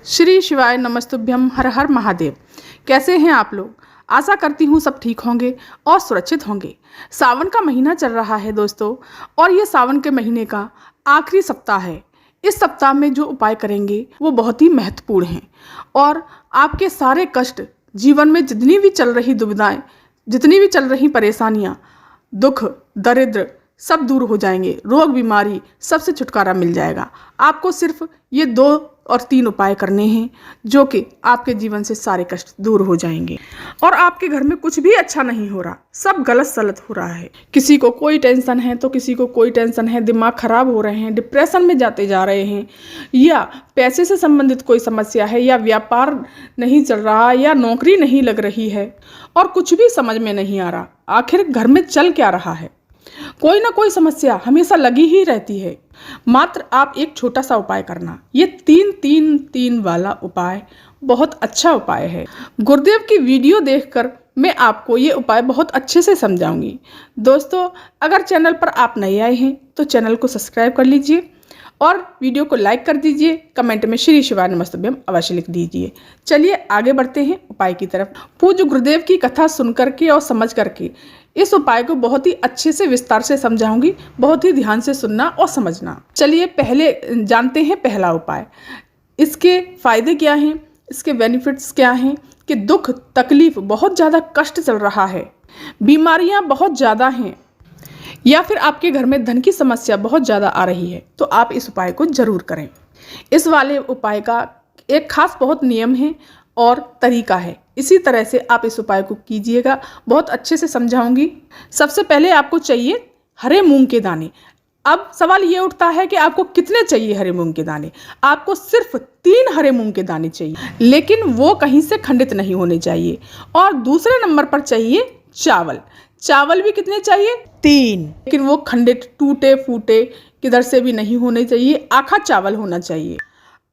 श्री शिवाय नमस्तुभ्यम। हर हर महादेव। कैसे हैं आप लोग? आशा करती हूँ सब ठीक होंगे और सुरक्षित होंगे। सावन का महीना चल रहा है दोस्तों, और ये सावन के महीने का आखिरी सप्ताह है। इस सप्ताह में जो उपाय करेंगे वो बहुत ही महत्वपूर्ण हैं, और आपके सारे कष्ट, जीवन में जितनी भी चल रही दुविधाएं, जितनी भी चल रही परेशानियाँ, दुख, दरिद्र सब दूर हो जाएंगे। रोग बीमारी सबसे छुटकारा मिल जाएगा। आपको सिर्फ ये 2 और 3 उपाय करने हैं, जो कि आपके जीवन से सारे कष्ट दूर हो जाएंगे। और आपके घर में कुछ भी अच्छा नहीं हो रहा, सब गलत सलत हो रहा है। किसी को कोई टेंशन है तो किसी को कोई टेंशन है, दिमाग खराब हो रहे हैं, डिप्रेशन में जाते जा रहे हैं, या पैसे से संबंधित कोई समस्या है, या व्यापार नहीं चल रहा, या नौकरी नहीं लग रही है, और कुछ भी समझ में नहीं आ रहा आखिर घर में चल क्या रहा है। कोई ना कोई समस्या हमेशा लगी ही रहती है। मात्र आप एक छोटा सा उपाय करना। ये 3-3-3 वाला उपाय बहुत अच्छा उपाय है। गुरुदेव की वीडियो देखकर मैं आपको ये उपाय बहुत अच्छे से समझाऊंगी। दोस्तों, अगर चैनल पर आप नए आए हैं तो चैनल को सब्सक्राइब कर लीजिए और वीडियो को लाइक कर दीजिए। कमेंट में श्री शिवाय नमस्तुभ्यम अवश्य लिख दीजिए। चलिए आगे बढ़ते हैं उपाय की तरफ। पूज्य गुरुदेव की कथा सुन करके और समझ करके इस उपाय को बहुत ही अच्छे से विस्तार से समझाऊंगी। बहुत ही ध्यान से सुनना और समझना। चलिए पहले जानते हैं पहला उपाय। इसके फायदे क्या हैं, इसके बेनिफिट्स क्या हैं कि दुख तकलीफ, बहुत ज़्यादा कष्ट चल रहा है, बीमारियां बहुत ज़्यादा हैं, या फिर आपके घर में धन की समस्या बहुत ज़्यादा आ रही है, तो आप इस उपाय को जरूर करें। इस वाले उपाय का एक खास बहुत नियम है और तरीका है। इसी तरह से आप इस उपाय को कीजिएगा। बहुत अच्छे से समझाऊंगी। सबसे पहले आपको चाहिए हरे मूंग के दाने। अब सवाल ये उठता है कि आपको कितने चाहिए हरे मूंग के दाने। आपको सिर्फ 3 हरे मूंग के दाने चाहिए, लेकिन वो कहीं से खंडित नहीं होने चाहिए। और दूसरे नंबर पर चाहिए चावल। चावल भी कितने चाहिए? 3, लेकिन वो खंडित, टूटे फूटे किधर से भी नहीं होने चाहिए। आखा चावल होना चाहिए।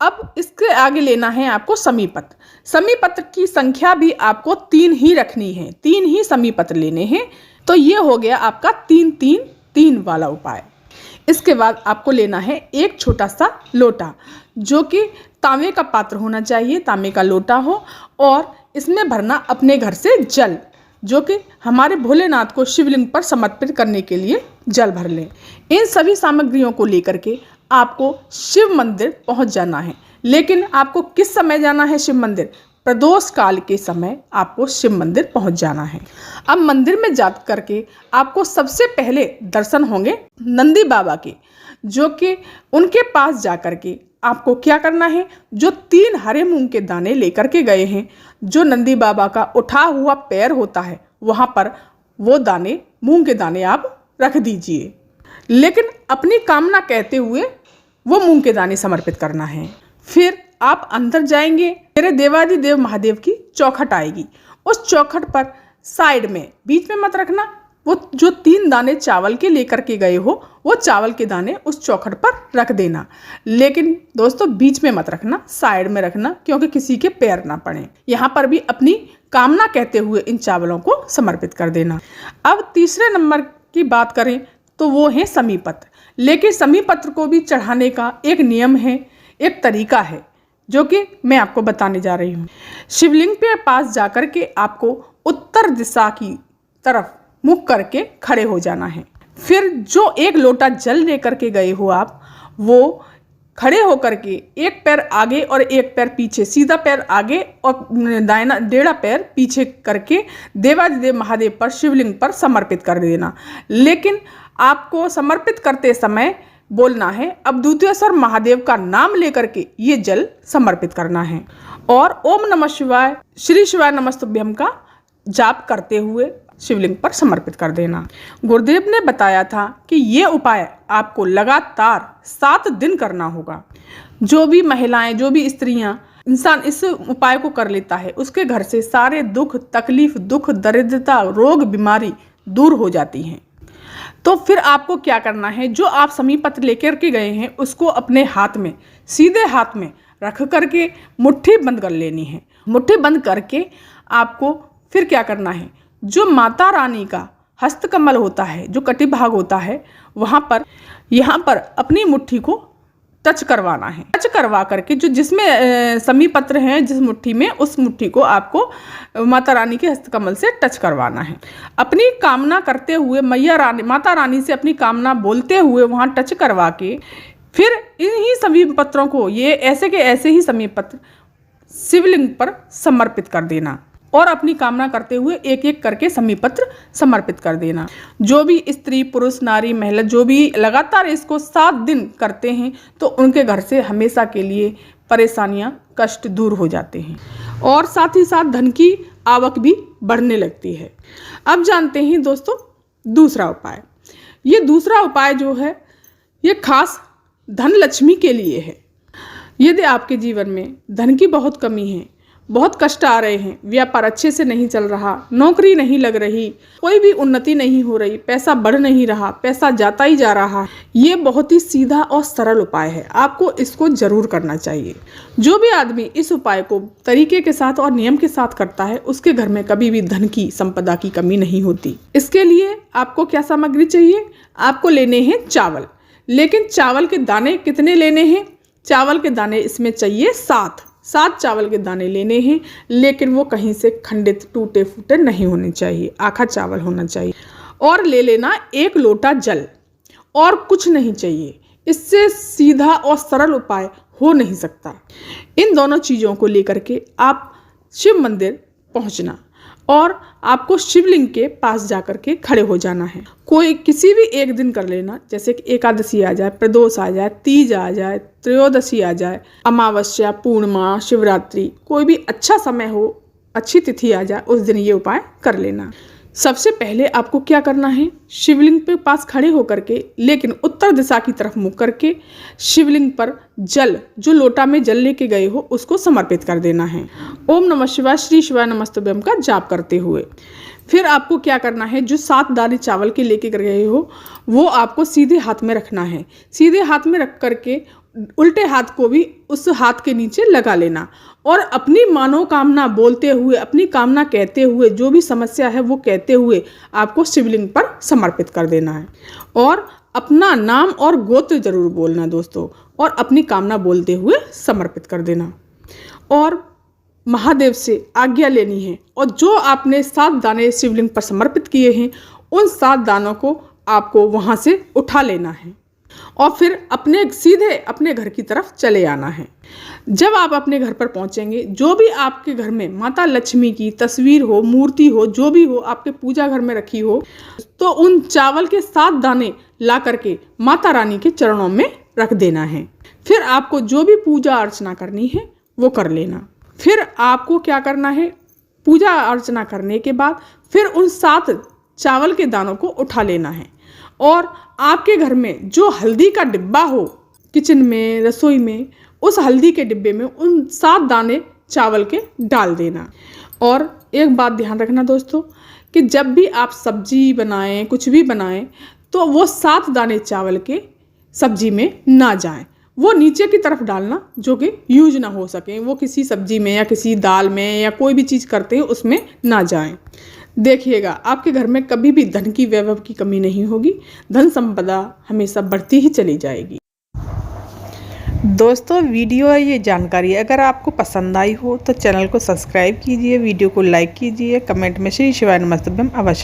अब इसके आगे लेना है आपको समी पत्र। समी पत्र की संख्या भी आपको 3 ही रखनी है। 3 ही समी पत्र लेने हैं। तो ये हो गया आपका 3-3-3 वाला उपाय। इसके बाद आपको लेना है एक छोटा सा लोटा, जो कि तांबे का पात्र होना चाहिए, तांबे का लोटा हो, और इसमें भरना अपने घर से जल, जो कि हमारे भोलेनाथ को शिवलिंग पर समर्पित करने के लिए जल भर लें। इन सभी सामग्रियों को लेकर के आपको शिव मंदिर पहुंच जाना है। लेकिन आपको किस समय जाना है शिव मंदिर? प्रदोष काल के समय आपको शिव मंदिर पहुंच जाना है। अब मंदिर में जा करके आपको सबसे पहले दर्शन होंगे नंदी बाबा के, जो कि उनके पास जा करके आपको क्या करना है, जो 3 हरे मूंग के दाने लेकर के गए हैं, जो नंदी बाबा का उठा हुआ पैर होता है वहाँ पर वो दाने, मूंग के दाने आप रख दीजिए। लेकिन अपनी कामना कहते हुए वो मूंग के दाने समर्पित करना है। फिर आप अंदर जाएंगे। मेरे देवादिदेव महादेव की चौखट आएगी। उस चौखट पर साइड में, बीच में मत रखना, वो जो 3 दाने चावल के लेकर के गए हो, वो चावल के दाने उस चौखट पर रख देना। लेकिन दोस्तों बीच में मत रखना, साइड में रखना, क्योंकि किसी के पैर ना पड़े। यहाँ पर भी अपनी कामना कहते हुए इन चावलों को समर्पित कर देना। अब तीसरे नंबर की बात करें तो वो है समी पत्र। लेकिन समी पत्र को भी चढ़ाने का एक नियम है, एक तरीका है, जो कि मैं आपको बताने जा रही हूँ। शिवलिंग के पास जाकर के आपको उत्तर दिशा की तरफ मुख करके खड़े हो जाना है। फिर जो एक लोटा जल लेकर के गए हो आप, वो खड़े होकर के एक पैर आगे और एक पैर पीछे, सीधा पैर आगे और दाहिना डेढ़ा पैर पीछे करके देवादिदेव महादेव पर, शिवलिंग पर समर्पित कर देना। लेकिन आपको समर्पित करते समय बोलना है अवधूतेश्वर महादेव का नाम लेकर के ये जल समर्पित करना है, और ओम नमः शिवाय, श्री शिवाय नमस्तुभ्यम का जाप करते हुए शिवलिंग पर समर्पित कर देना। गुरुदेव ने बताया था कि ये उपाय आपको लगातार 7 दिन करना होगा। जो भी महिलाएं, जो भी स्त्रियां, इंसान इस उपाय को कर लेता है, उसके घर से सारे दुख तकलीफ, दुख दरिद्रता, रोग बीमारी दूर हो जाती हैं। तो फिर आपको क्या करना है, जो आप समी पत्र लेकर के गए हैं उसको अपने हाथ में, सीधे हाथ में रख करके मुट्ठी बंद कर लेनी है। मुट्ठी बंद करके आपको फिर क्या करना है, जो माता रानी का हस्तकमल होता है, जो कटी भाग होता है, वहाँ पर, यहाँ पर अपनी मुट्ठी को टच करवाना है। टच करवा करके जो जिसमें समी पत्र हैं जिस मुट्ठी में, उस मुट्ठी को आपको माता रानी के हस्तकमल से टच करवाना है। अपनी कामना करते हुए माता रानी से अपनी कामना बोलते हुए वहाँ टच करवा के फिर इन्हीं समी पत्रों को, ये ऐसे के ऐसे ही समी पत्र शिवलिंग पर समर्पित कर देना और अपनी कामना करते हुए एक एक करके समी पत्र समर्पित कर देना। जो भी स्त्री, पुरुष, नारी, महिला जो भी लगातार इसको 7 दिन करते हैं तो उनके घर से हमेशा के लिए परेशानियां, कष्ट दूर हो जाते हैं और साथ ही साथ धन की आवक भी बढ़ने लगती है। अब जानते हैं दोस्तों दूसरा उपाय। ये दूसरा उपाय जो है ये खास धन लक्ष्मी के लिए है। यदि आपके जीवन में धन की बहुत कमी है, बहुत कष्ट आ रहे हैं, व्यापार अच्छे से नहीं चल रहा, नौकरी नहीं लग रही, कोई भी उन्नति नहीं हो रही, पैसा बढ़ नहीं रहा, पैसा जाता ही जा रहा, ये बहुत ही सीधा और सरल उपाय है। आपको इसको जरूर करना चाहिए। जो भी आदमी इस उपाय को तरीके के साथ और नियम के साथ करता है उसके घर में कभी भी धन की, संपदा की कमी नहीं होती। इसके लिए आपको क्या सामग्री चाहिए? आपको लेने हैं चावल। लेकिन चावल के दाने कितने लेने हैं? चावल के दाने इसमें चाहिए 7 चावल के दाने लेने हैं, लेकिन वो कहीं से खंडित, टूटे फूटे नहीं होने चाहिए, आखा चावल होना चाहिए। और ले लेना 1 लोटा जल, और कुछ नहीं चाहिए। इससे सीधा और सरल उपाय हो नहीं सकता। इन दोनों चीज़ों को लेकर के आप शिव मंदिर पहुंचना और आपको शिवलिंग के पास जाकर के खड़े हो जाना है। कोई किसी भी एक दिन कर लेना, जैसे कि एकादशी आ जाए, प्रदोष आ जाए, तीज आ जाए, त्रयोदशी आ जाए, अमावस्या, पूर्णिमा, शिवरात्रि, कोई भी अच्छा समय हो, अच्छी तिथि आ जाए, उस दिन ये उपाय कर लेना। सबसे पहले आपको क्या करना है? शिवलिंग के पास खड़े होकर के, लेकिन उत्तर दिशा की तरफ मुख करके शिवलिंग पर जल, जो लोटा में जल लेके गए हो, उसको समर्पित कर देना है। ओम नमः शिवाय, श्री शिवाय नमस्तुभ्यम का जाप करते हुए। फिर आपको क्या करना है? जो 7 दाने चावल के लेके गए हो वो आपको सीधे हाथ में रखना है। सीधे हाथ में रख करके उल्टे हाथ को भी उस हाथ के नीचे लगा लेना और अपनी मनोकामना बोलते हुए, अपनी कामना कहते हुए, जो भी समस्या है वो कहते हुए आपको शिवलिंग पर समर्पित कर देना है। और अपना नाम और गोत्र जरूर बोलना दोस्तों, और अपनी कामना बोलते हुए समर्पित कर देना और महादेव से आज्ञा लेनी है। और जो आपने 7 दाने शिवलिंग पर समर्पित किए हैं उन 7 दानों को आपको वहाँ से उठा लेना है और फिर सीधे अपने घर की तरफ चले आना है। जब आप अपने घर पर पहुंचेंगे, जो भी आपके घर में माता लक्ष्मी की तस्वीर हो, मूर्ति हो, जो भी हो आपके पूजा घर में रखी हो, तो उन चावल के 7 दाने ला करके माता रानी के चरणों में रख देना है। फिर आपको जो भी पूजा अर्चना करनी है वो कर लेना। फिर आपको क्या करना है? पूजा अर्चना करने के बाद फिर उन 7 चावल के दानों को उठा लेना है और आपके घर में जो हल्दी का डिब्बा हो, किचन में, रसोई में, उस हल्दी के डिब्बे में उन 7 दाने चावल के डाल देना। और एक बात ध्यान रखना दोस्तों कि जब भी आप सब्जी बनाएं, कुछ भी बनाएं, तो वो 7 दाने चावल के सब्जी में ना जाएं, वो नीचे की तरफ डालना, जो कि यूज ना हो सके। वो किसी सब्जी में या किसी दाल में या कोई भी चीज़ करते हैं उसमें ना जाएं। देखिएगा आपके घर में कभी भी धन की, वैभव की कमी नहीं होगी। धन संपदा हमेशा बढ़ती ही चली जाएगी। दोस्तों वीडियो है ये जानकारी अगर आपको पसंद आई हो तो चैनल को सब्सक्राइब कीजिए, वीडियो को लाइक कीजिए, कमेंट में श्री शिवाय नमस्तुभ्यम अवश्य